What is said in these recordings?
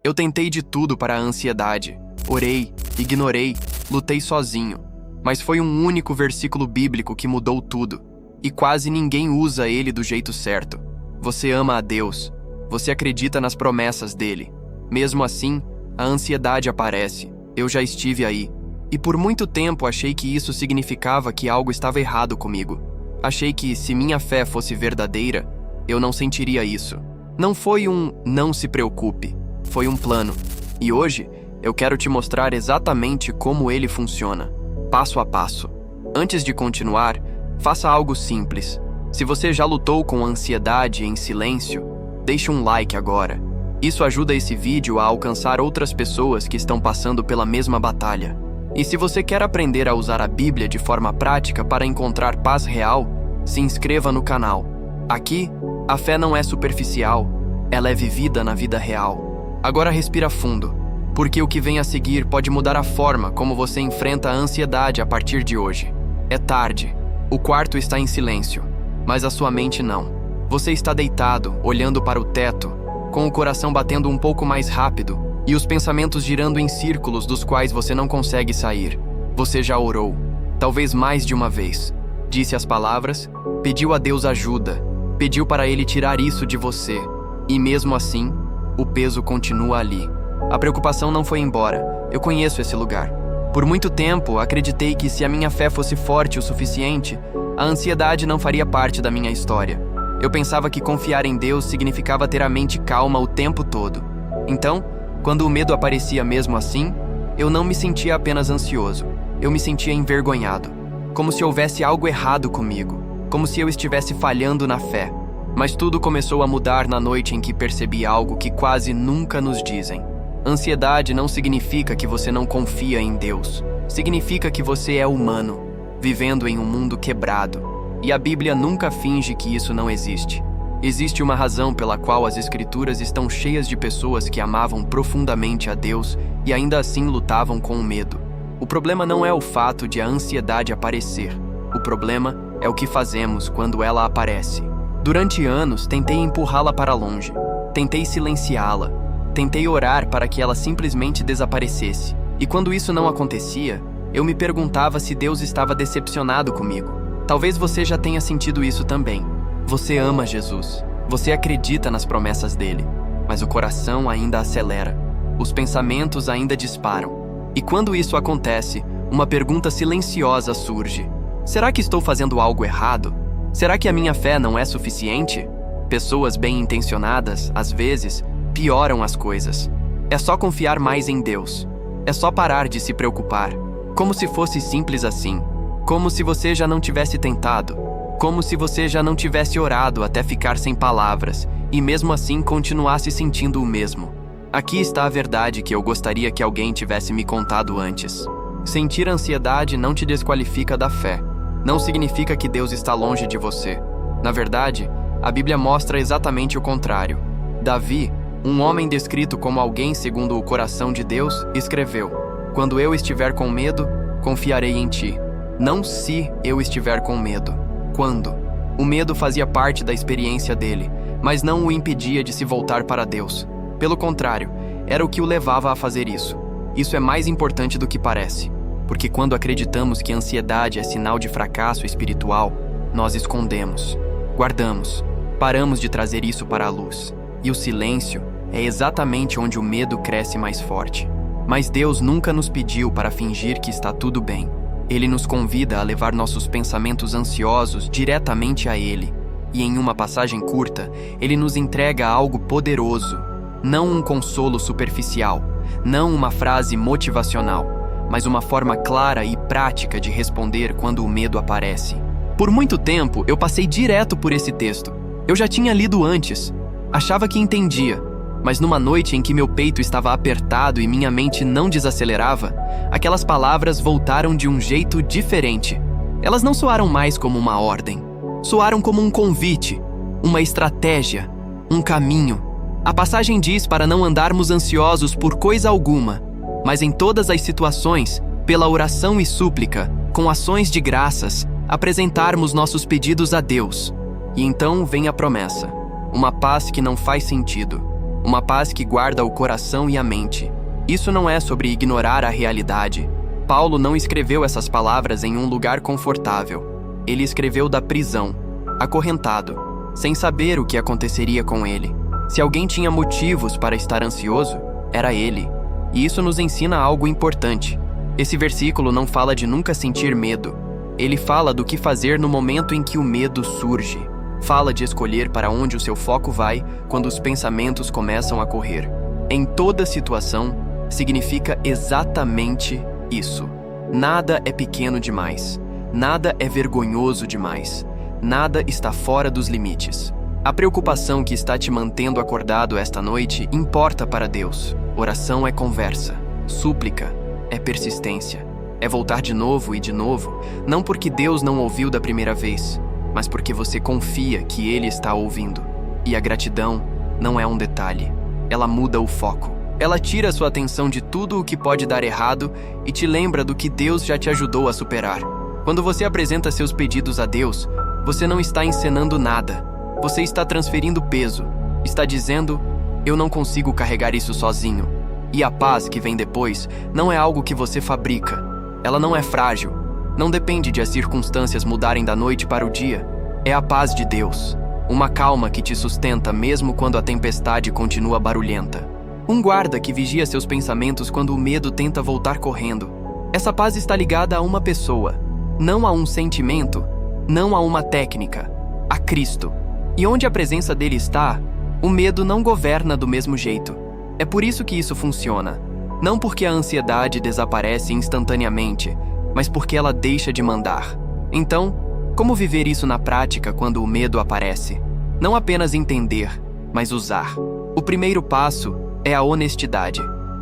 Eu tentei de tudo para a ansiedade. Orei, ignorei, lutei sozinho. Mas foi um único versículo bíblico que mudou tudo. E quase ninguém usa ele do jeito certo. Você ama a Deus. Você acredita nas promessas dele. Mesmo assim, a ansiedade aparece. Eu já estive aí. E por muito tempo achei que isso significava que algo estava errado comigo. Achei que, se minha fé fosse verdadeira, eu não sentiria isso. Não foi um não se preocupe, foi um plano. E hoje, eu quero te mostrar exatamente como ele funciona, passo a passo. Antes de continuar, faça algo simples. Se você já lutou com ansiedade em silêncio, deixe um like agora. Isso ajuda esse vídeo a alcançar outras pessoas que estão passando pela mesma batalha. E se você quer aprender a usar a Bíblia de forma prática para encontrar paz real, se inscreva no canal. Aqui, a fé não é superficial, ela é vivida na vida real. Agora respira fundo, porque o que vem a seguir pode mudar a forma como você enfrenta a ansiedade a partir de hoje. É tarde, o quarto está em silêncio, mas a sua mente não. Você está deitado, olhando para o teto, com o coração batendo um pouco mais rápido e os pensamentos girando em círculos dos quais você não consegue sair. Você já orou, talvez mais de uma vez. Disse as palavras, pediu a Deus ajuda, pediu para Ele tirar isso de você. E mesmo assim, o peso continua ali. A preocupação não foi embora. Eu conheço esse lugar. Por muito tempo, acreditei que se a minha fé fosse forte o suficiente, a ansiedade não faria parte da minha história. Eu pensava que confiar em Deus significava ter a mente calma o tempo todo. Então, quando o medo aparecia mesmo assim, eu não me sentia apenas ansioso. Eu me sentia envergonhado. Como se houvesse algo errado comigo. Como se eu estivesse falhando na fé. Mas tudo começou a mudar na noite em que percebi algo que quase nunca nos dizem. Ansiedade não significa que você não confia em Deus. Significa que você é humano, vivendo em um mundo quebrado. E a Bíblia nunca finge que isso não existe. Existe uma razão pela qual as Escrituras estão cheias de pessoas que amavam profundamente a Deus e ainda assim lutavam com o medo. O problema não é o fato de a ansiedade aparecer. O problema é o que fazemos quando ela aparece. Durante anos, tentei empurrá-la para longe. Tentei silenciá-la. Tentei orar para que ela simplesmente desaparecesse. E quando isso não acontecia, eu me perguntava se Deus estava decepcionado comigo. Talvez você já tenha sentido isso também. Você ama Jesus. Você acredita nas promessas dele. Mas o coração ainda acelera. Os pensamentos ainda disparam. E quando isso acontece, uma pergunta silenciosa surge. Será que estou fazendo algo errado? Será que a minha fé não é suficiente? Pessoas bem-intencionadas, às vezes, pioram as coisas. É só confiar mais em Deus. É só parar de se preocupar. Como se fosse simples assim. Como se você já não tivesse tentado. Como se você já não tivesse orado até ficar sem palavras e mesmo assim continuasse sentindo o mesmo. Aqui está a verdade que eu gostaria que alguém tivesse me contado antes. Sentir ansiedade não te desqualifica da fé. Não significa que Deus está longe de você. Na verdade, a Bíblia mostra exatamente o contrário. Davi, um homem descrito como alguém segundo o coração de Deus, escreveu: "Quando eu estiver com medo, confiarei em ti." Não se eu estiver com medo. Quando? O medo fazia parte da experiência dele, mas não o impedia de se voltar para Deus. Pelo contrário, era o que o levava a fazer isso. Isso é mais importante do que parece, porque quando acreditamos que a ansiedade é sinal de fracasso espiritual, nós escondemos, guardamos, paramos de trazer isso para a luz. E o silêncio é exatamente onde o medo cresce mais forte. Mas Deus nunca nos pediu para fingir que está tudo bem. Ele nos convida a levar nossos pensamentos ansiosos diretamente a Ele. E em uma passagem curta, Ele nos entrega algo poderoso. Não um consolo superficial, não uma frase motivacional, mas uma forma clara e prática de responder quando o medo aparece. Por muito tempo, eu passei direto por esse texto. Eu já tinha lido antes, achava que entendia, mas numa noite em que meu peito estava apertado e minha mente não desacelerava, aquelas palavras voltaram de um jeito diferente. Elas não soaram mais como uma ordem, soaram como um convite, uma estratégia, um caminho. A passagem diz para não andarmos ansiosos por coisa alguma, mas em todas as situações, pela oração e súplica, com ações de graças, apresentarmos nossos pedidos a Deus. E então vem a promessa, uma paz que não faz sentido, uma paz que guarda o coração e a mente. Isso não é sobre ignorar a realidade. Paulo não escreveu essas palavras em um lugar confortável. Ele escreveu da prisão, acorrentado, sem saber o que aconteceria com ele. Se alguém tinha motivos para estar ansioso, era ele. E isso nos ensina algo importante. Esse versículo não fala de nunca sentir medo. Ele fala do que fazer no momento em que o medo surge. Fala de escolher para onde o seu foco vai quando os pensamentos começam a correr. Em toda situação, significa exatamente isso. Nada é pequeno demais. Nada é vergonhoso demais. Nada está fora dos limites. A preocupação que está te mantendo acordado esta noite importa para Deus. Oração é conversa. Súplica é persistência. É voltar de novo e de novo, não porque Deus não ouviu da primeira vez, mas porque você confia que Ele está ouvindo. E a gratidão não é um detalhe. Ela muda o foco. Ela tira sua atenção de tudo o que pode dar errado e te lembra do que Deus já te ajudou a superar. Quando você apresenta seus pedidos a Deus, você não está encenando nada. Você está transferindo peso. Está dizendo, eu não consigo carregar isso sozinho. E a paz que vem depois não é algo que você fabrica. Ela não é frágil. Não depende de as circunstâncias mudarem da noite para o dia. É a paz de Deus. Uma calma que te sustenta mesmo quando a tempestade continua barulhenta. Um guarda que vigia seus pensamentos quando o medo tenta voltar correndo. Essa paz está ligada a uma pessoa, não a um sentimento, não a uma técnica, a Cristo. E onde a presença dele está, o medo não governa do mesmo jeito. É por isso que isso funciona. Não porque a ansiedade desaparece instantaneamente, mas porque ela deixa de mandar. Então, como viver isso na prática quando o medo aparece? Não apenas entender, mas usar. O primeiro passo é a honestidade.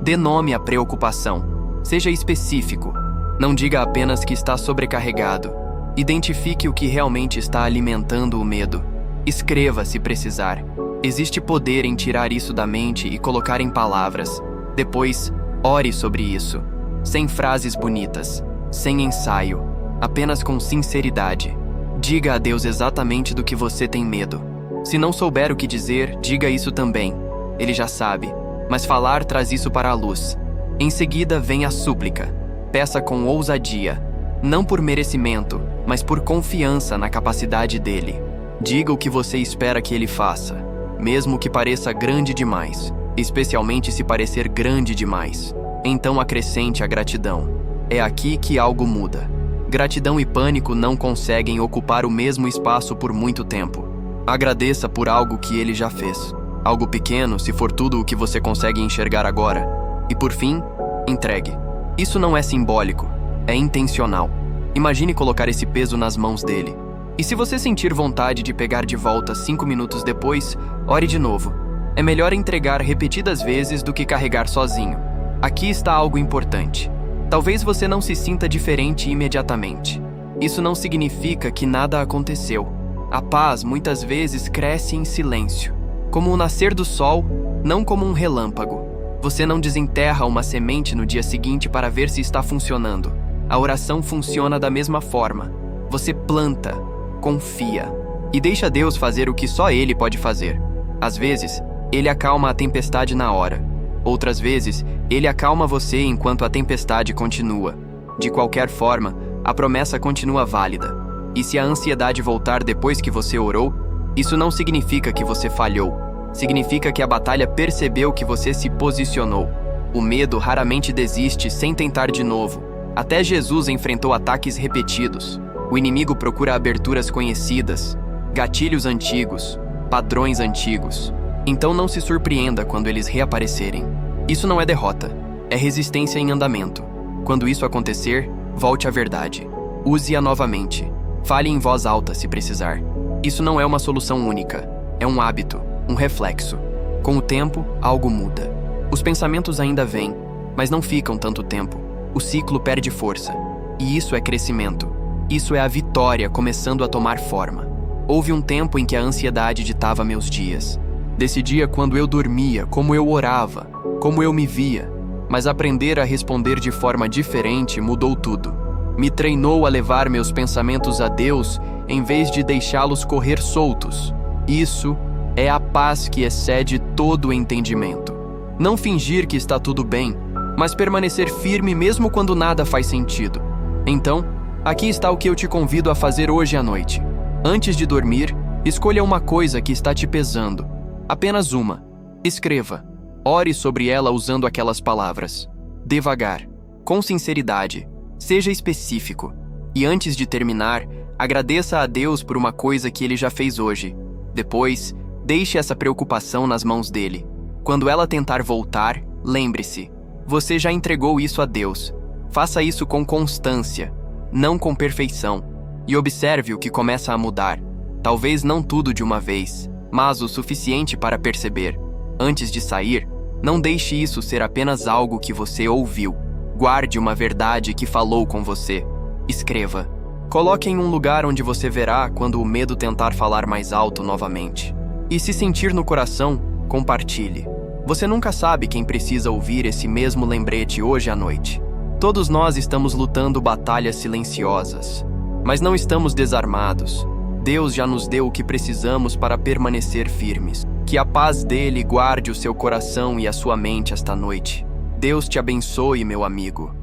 Dê nome à preocupação. Seja específico. Não diga apenas que está sobrecarregado. Identifique o que realmente está alimentando o medo. Escreva se precisar. Existe poder em tirar isso da mente e colocar em palavras. Depois, ore sobre isso. Sem frases bonitas, sem ensaio, apenas com sinceridade. Diga a Deus exatamente do que você tem medo. Se não souber o que dizer, diga isso também. Ele já sabe, mas falar traz isso para a luz. Em seguida vem a súplica. Peça com ousadia, não por merecimento, mas por confiança na capacidade dele. Diga o que você espera que ele faça, mesmo que pareça grande demais, especialmente se parecer grande demais. Então acrescente a gratidão. É aqui que algo muda. Gratidão e pânico não conseguem ocupar o mesmo espaço por muito tempo. Agradeça por algo que ele já fez. Algo pequeno, se for tudo o que você consegue enxergar agora. E por fim, entregue. Isso não é simbólico, é intencional. Imagine colocar esse peso nas mãos dele. E se você sentir vontade de pegar de volta 5 minutos depois, ore de novo. É melhor entregar repetidas vezes do que carregar sozinho. Aqui está algo importante. Talvez você não se sinta diferente imediatamente. Isso não significa que nada aconteceu. A paz muitas vezes cresce em silêncio, como o nascer do sol, não como um relâmpago. Você não desenterra uma semente no dia seguinte para ver se está funcionando. A oração funciona da mesma forma. Você planta, confia e deixa Deus fazer o que só Ele pode fazer. Às vezes, Ele acalma a tempestade na hora. Outras vezes, Ele acalma você enquanto a tempestade continua. De qualquer forma, a promessa continua válida. E se a ansiedade voltar depois que você orou, isso não significa que você falhou. Significa que a batalha percebeu que você se posicionou. O medo raramente desiste sem tentar de novo. Até Jesus enfrentou ataques repetidos. O inimigo procura aberturas conhecidas, gatilhos antigos, padrões antigos. Então não se surpreenda quando eles reaparecerem. Isso não é derrota, é resistência em andamento. Quando isso acontecer, volte à verdade. Use-a novamente. Fale em voz alta se precisar. Isso não é uma solução única. É um hábito, um reflexo. Com o tempo, algo muda. Os pensamentos ainda vêm, mas não ficam tanto tempo. O ciclo perde força. E isso é crescimento. Isso é a vitória começando a tomar forma. Houve um tempo em que a ansiedade ditava meus dias. Decidia quando eu dormia, como eu orava, como eu me via. Mas aprender a responder de forma diferente mudou tudo. Me treinou a levar meus pensamentos a Deus em vez de deixá-los correr soltos. Isso É a paz que excede todo o entendimento. Não fingir que está tudo bem, mas permanecer firme mesmo quando nada faz sentido. Então, aqui está o que eu te convido a fazer hoje à noite. Antes de dormir, escolha uma coisa que está te pesando. Apenas uma. Escreva. Ore sobre ela usando aquelas palavras. Devagar, com sinceridade, seja específico. E antes de terminar, agradeça a Deus por uma coisa que Ele já fez hoje. Depois, deixe essa preocupação nas mãos dele. Quando ela tentar voltar, lembre-se, você já entregou isso a Deus. Faça isso com constância, não com perfeição. E observe o que começa a mudar. Talvez não tudo de uma vez, mas o suficiente para perceber. Antes de sair, não deixe isso ser apenas algo que você ouviu. Guarde uma verdade que falou com você. Escreva. Coloque em um lugar onde você verá quando o medo tentar falar mais alto novamente. E se sentir no coração, compartilhe. Você nunca sabe quem precisa ouvir esse mesmo lembrete hoje à noite. Todos nós estamos lutando batalhas silenciosas, mas não estamos desarmados. Deus já nos deu o que precisamos para permanecer firmes. Que a paz dele guarde o seu coração e a sua mente esta noite. Deus te abençoe, meu amigo.